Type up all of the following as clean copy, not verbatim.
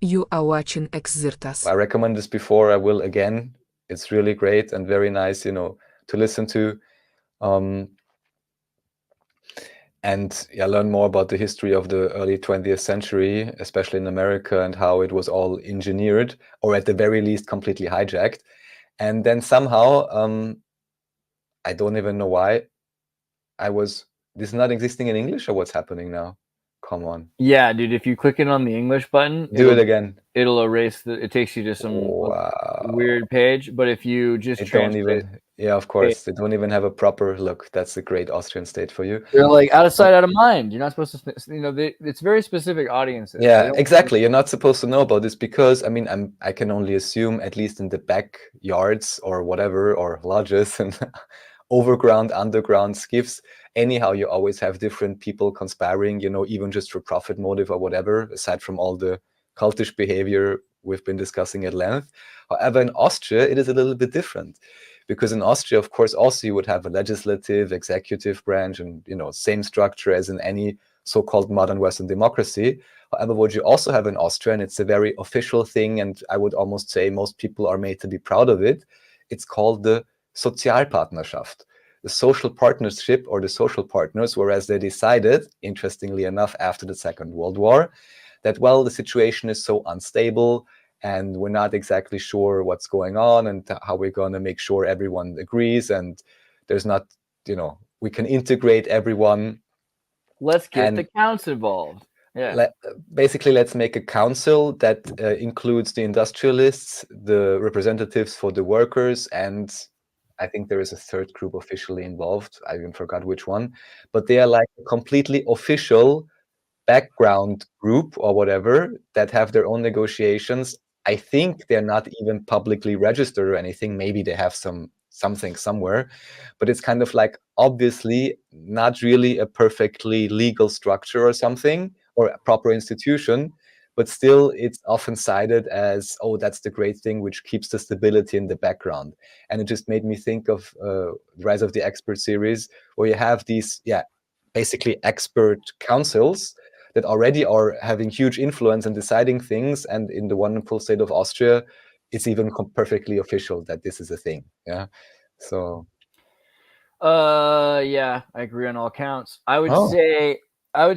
You are watching Xirtus. I recommend this before. I will again. It's really great and very nice, to listen to. And yeah, learn more about the history of the early 20th century, especially in America, and how it was all engineered, or at the very least, completely hijacked. And then somehow, I don't even know why, this is not existing in English, or what's happening now? Come on. Yeah, dude, if you click it on the English button, Do it again. it'll erase it takes you to some Wow. weird page, but if you just translate, Yeah, of course. They don't even have a proper look. That's a great Austrian state for you. they're like out of sight, out of mind. You're not supposed to, it's very specific audiences. Yeah, exactly. You're not supposed to know about this because, I mean, I can only assume, at least in the backyards or whatever, or lodges and overground, underground skiffs, anyhow, you always have different people conspiring, even just for profit motive or whatever, aside from all the cultish behavior we've been discussing at length. However, in Austria, it is a little bit different. Because in Austria, of course, also you would have a legislative, executive branch, and same structure as in any so-called modern Western democracy. However, what you also have in Austria, and it's a very official thing, and I would almost say most people are made to be proud of it, it's called the Sozialpartnerschaft, the social partnership or the social partners, whereas they decided, interestingly enough, after the Second World War, that, well, the situation is so unstable, and we're not exactly sure what's going on and how we're going to make sure everyone agrees, and there's not, we can integrate everyone. Let's get the counts involved. Yeah. Basically, let's make a council that includes the industrialists, the representatives for the workers, and I think there is a third group officially involved. I even forgot which one, but they are like a completely official background group or whatever that have their own negotiations. I think they're not even publicly registered or anything. Maybe they have something somewhere, but it's kind of like obviously not really a perfectly legal structure or something, or a proper institution, but still it's often cited as, oh, that's the great thing which keeps the stability in the background. And it just made me think of the Rise of the Expert series, where you have these, basically expert councils that already are having huge influence in deciding things. And in the wonderful state of Austria, it's even perfectly official that this is a thing. Yeah. So. Yeah, I agree on all counts. I would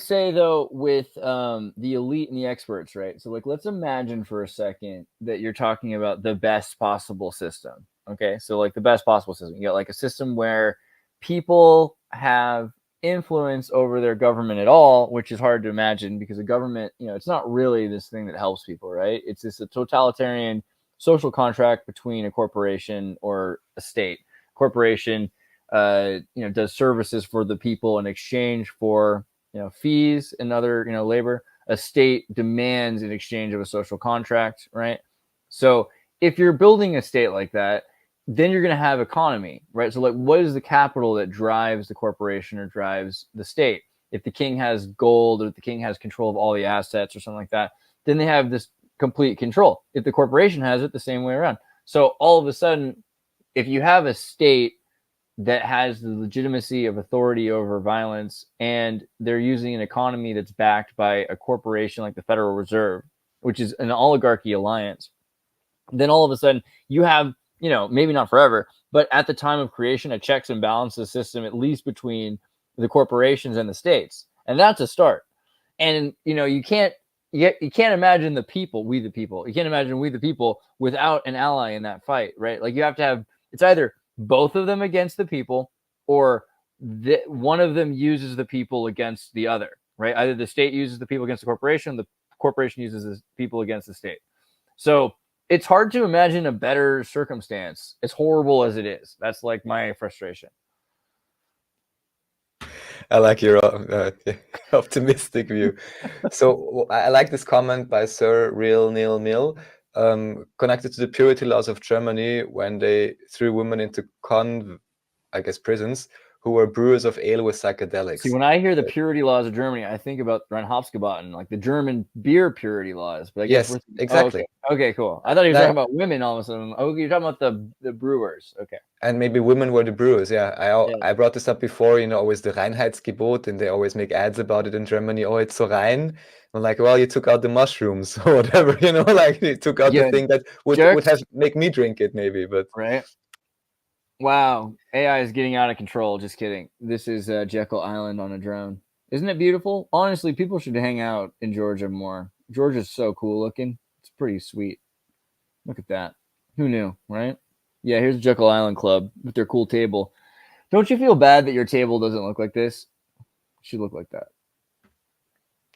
say though, with the elite and the experts, right? So like, let's imagine for a second that you're talking about the best possible system. Okay. So like the best possible system, you got like a system where people have influence over their government at all, which is hard to imagine because a government, it's not really this thing that helps people, right? It's a totalitarian social contract between a corporation or a state. Corporation, does services for the people in exchange for, fees and other, labor. A state demands in exchange of a social contract, right? So if you're building a state like that, then you're going to have economy, right? So like, what is the capital that drives the corporation or drives the state? If the king has gold, or if the king has control of all the assets or something like that, then they have this complete control. If the corporation has it, the same way around. So all of a sudden, if you have a state that has the legitimacy of authority over violence, and they're using an economy that's backed by a corporation like the Federal Reserve, which is an oligarchy alliance, then all of a sudden you have, maybe not forever, but at the time of creation, a checks and balances system, at least between the corporations and the states. And that's a start. And, you can't imagine the people, we the people. You can't imagine we the people without an ally in that fight, right? Like you have to have, it's either both of them against the people, or one of them uses the people against the other, right? Either the state uses the people against the corporation uses the people against the state. So it's hard to imagine a better circumstance, as horrible as it is. That's like my frustration. I like your optimistic view. So I like this comment by Sir Real Neil Mill, connected to the purity laws of Germany when they threw women into prisons, who were brewers of ale with See, psychedelics. when I hear the purity laws of Germany, I think about Reinhoftsgeboten, like the German beer purity laws. But I guess Yes, exactly. Okay, cool. I thought he was That- talking about women all of a sudden. Oh, you're talking about the brewers. Okay. And maybe women were the brewers. Yeah, Yeah. I brought this up before. You know, always the Reinheitsgebot, and they always make ads about it in Germany. Oh, it's so rein. I'm like, well, you took out the mushrooms or whatever. You know, like you took out Yeah, the thing that would Jerks. have make me drink it, maybe. But Right. Wow, AI is getting out of control. Just kidding. This is Jekyll Island on a drone. Isn't it beautiful? Honestly, people should hang out in Georgia more. Georgia's so cool looking. It's pretty sweet. Look at that. Who knew, right? Yeah, here's Jekyll Island Club with their cool table. Don't you feel bad that your table doesn't look like this? It should look like that.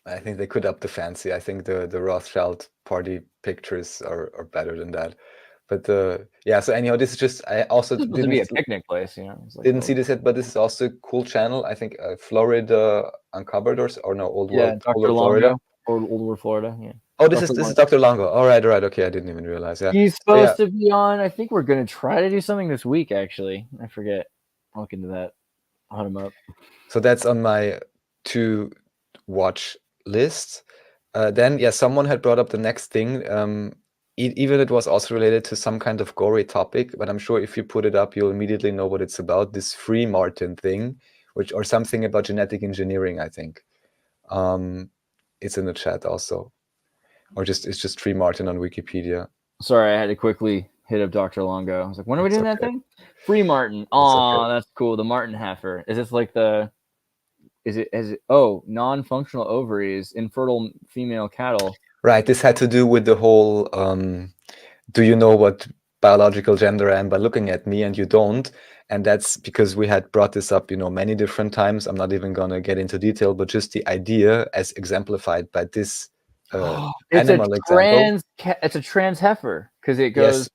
I think they could up the fancy. I think the Rothschild party pictures are better than that. But yeah, so anyhow, this is just, I also It's supposed to be a picnic place, you know. It's like didn't see this yet, but this is also a cool channel. I think Florida Uncovered or no, Old World, Dr. Older Longo, Florida. Old World Florida. Yeah. Oh, this is Dr. Longo. All right. Okay, I didn't even realize. Yeah, He's supposed to be on. I think we're gonna try to do something this week. Actually, I forget. I'll look into that. I'll hunt him up. So that's on my to watch list. Then, yeah, someone had brought up the next thing. Even it was also related to some kind of gory topic, but I'm sure if you put it up, you'll immediately know what it's about. This Freemartin thing, or something about genetic engineering, I think. It's in the chat also, or it's just Freemartin on Wikipedia. Sorry, I had to quickly hit up Dr. Longo. I was like, when are we doing that thing? Freemartin. Oh, that's cool. The Martin heifer. Is this like non-functional ovaries, infertile female cattle. Right. This had to do with the whole, do you know what biological gender I am by looking at me and you don't? And that's because we had brought this up, many different times. I'm not even going to get into detail, but just the idea as exemplified by this animal example. It's a trans heifer because it goes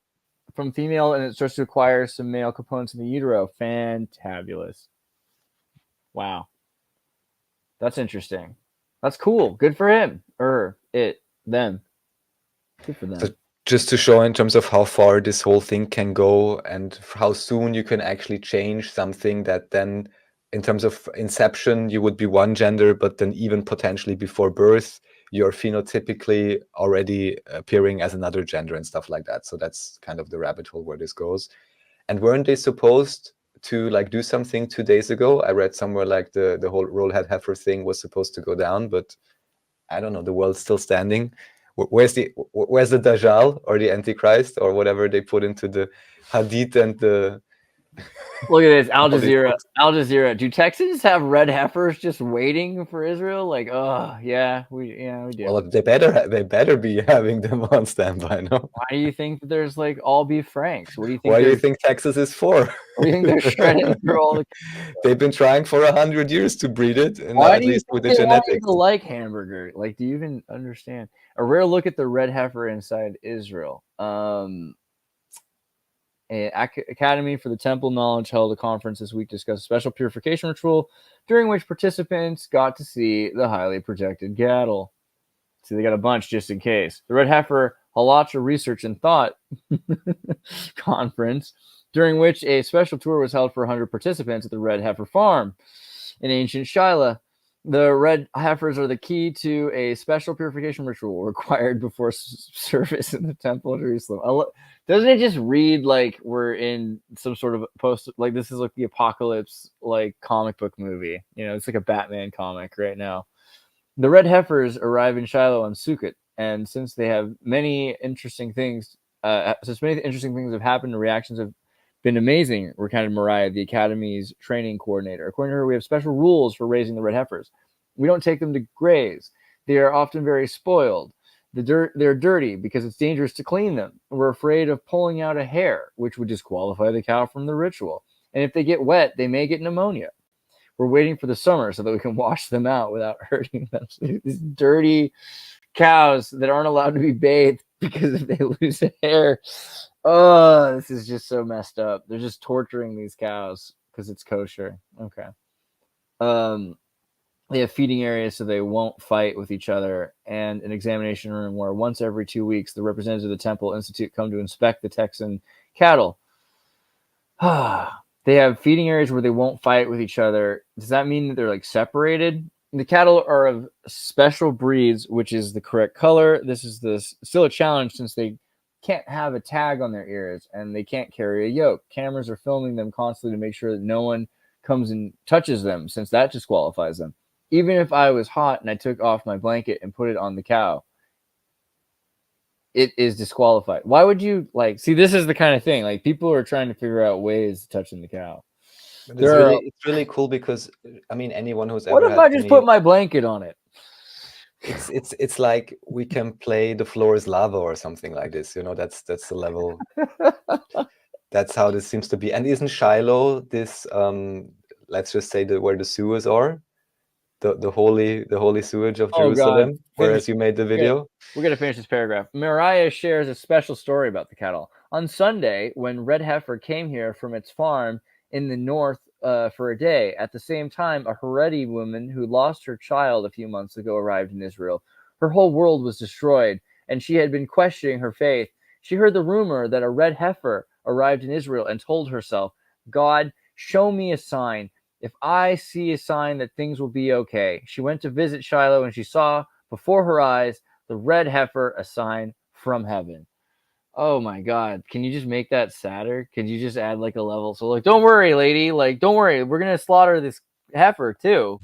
from female and it starts to acquire some male components in the utero. Fantabulous. Wow. That's interesting. That's cool. Good for him. Them. Good for them. So just to show in terms of how far this whole thing can go and how soon you can actually change something that then, in terms of inception, you would be one gender, but then even potentially before birth, you're phenotypically already appearing as another gender and stuff like that. So that's kind of the rabbit hole where this goes. And weren't they supposed to do something 2 days ago? I read somewhere the whole rollhead heifer thing was supposed to go down, but I don't know, the world's still standing. Where's the Dajjal or the Antichrist or whatever they put into the Hadith and the... Look at this, Al Jazeera. Do Texans have red heifers just waiting for Israel? We do. Well, they better be having them on standby. No. Why do you think that there's all beef franks? What do you think? Why do you think Texas is for? What do you think they're shredding through all the? They've been trying for 100 years to breed it, and why at least with the genetics. Like hamburger? Do you even understand? A rare look at the red heifer inside Israel. Academy for the Temple Knowledge held a conference this week to discuss a special purification ritual during which participants got to see the highly protected cattle. See, they got a bunch just in case. The Red Heifer Halacha Research and Thought Conference, during which a special tour was held for 100 participants at the Red Heifer Farm in ancient Shiloh. The red heifers are the key to a special purification ritual required before service in the Temple of Jerusalem. Doesn't it just read like we're in some sort of this is the apocalypse comic book movie? It's like a Batman comic right now. The red heifers arrive in Shiloh on Sukkot, and since they have many interesting things, have happened, the reactions have been amazing, recounted Mariah, the Academy's training coordinator. According to her, we have special rules for raising the red heifers. We don't take them to graze. They are often very spoiled. They're dirty because it's dangerous to clean them. We're afraid of pulling out a hair, which would disqualify the cow from the ritual. And if they get wet, they may get pneumonia. We're waiting for the summer so that we can wash them out without hurting them. These dirty cows that aren't allowed to be bathed because if they lose a hair... Oh, this is just so messed up. They're just torturing these cows because it's kosher. Okay. They have feeding areas so they won't fight with each other, and an examination room where once every 2 weeks the representatives of the Temple Institute come to inspect the Texan cattle. They They have feeding areas where they won't fight with each other. Does that mean that they're like separated? The cattle are of special breeds, which is the correct color. This is still a challenge since they can't have a tag on their ears and they can't carry a yoke. Cameras are filming them constantly to make sure that no one comes and touches them, since that disqualifies them. Even if I was hot and I took off my blanket and put it on the cow, it is disqualified. Why would you see? This is the kind of thing, like, people are trying to figure out ways of touching the cow. It's really cool because, I mean, anyone who's what ever if I just put my blanket on it? It's like we can play The Floor is Lava or something like this. That's the level. That's how this seems to be. And isn't Shiloh this? Let's just say where the sewers are, the holy sewage of Jerusalem, whereas you made the video. We're gonna finish this paragraph. Mariah shares a special story about the cattle. On Sunday, when Red Heifer came here from its farm in the north for a day, at the same time, a Haredi woman who lost her child a few months ago arrived in Israel. Her whole world was destroyed, and she had been questioning her faith. She heard the rumor that a red heifer arrived in Israel and told herself, God, show me a sign. If I see a sign that things will be okay. She went to visit Shiloh and she saw before her eyes the red heifer, a sign from heaven. Oh my God. Can you just make that sadder? Could you just add like a level? So don't worry, lady. Don't worry. We're going to slaughter this heifer too.